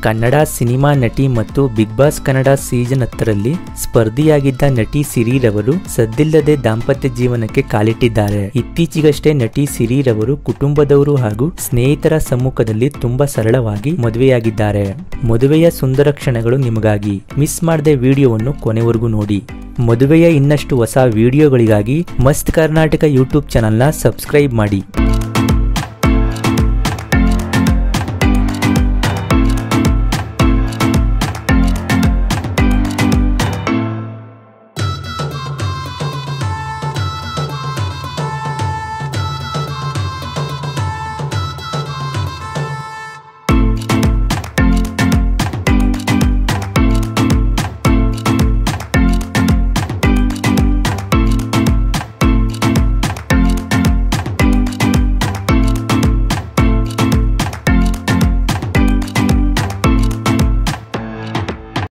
Kannada cinema ನಟಿ ಮತ್ತು big boss Kannada season 10ರಲ್ಲಿ ಸ್ಪರ್ಧಿಯಾಗಿದ್ದ ನಟಿ ಸಿರಿರವರು ಸದ್ದಿಲ್ಲದೆ ದಾಂಪತ್ಯ ಜೀವನಕ್ಕೆ ಕಾಲಿಟ್ಟಿದ್ದಾರೆ. ಇತ್ತೀಚೆಗಷ್ಟೇ ನಟಿ ಸಿರಿರವರು ಕುಟುಂಬದವರು ಹಾಗೂ ಸ್ನೇಹಿತರ ಸಮ್ಮುಖದಲ್ಲಿ ತುಂಬಾ ಸರಳವಾಗಿ ಮದುವೆಯಾಗಿದ್ದಾರೆ. ಮದುವೆಯ ಸುಂದರ ಕ್ಷಣಗಳು ನಿಮಗಾಗಿ. ಮಿಸ್ ಮಾಡದೆ ವಿಡಿಯೋವನ್ನು ಕೊನೆವರೆಗೂ ನೋಡಿ. ಮದುವೆಯ ಇನ್ನಷ್ಟು ಹೊಸ ವಿಡಿಯೋಗಳಿಗಾಗಿ ಮಸ್ತ್ ಕರ್ನಾಟಕ ಯೂಟ್ಯೂಬ್ ಚಾನೆಲ್ನ ಸಬ್ಸ್ಕ್ರೈಬ್ ಮಾಡಿ.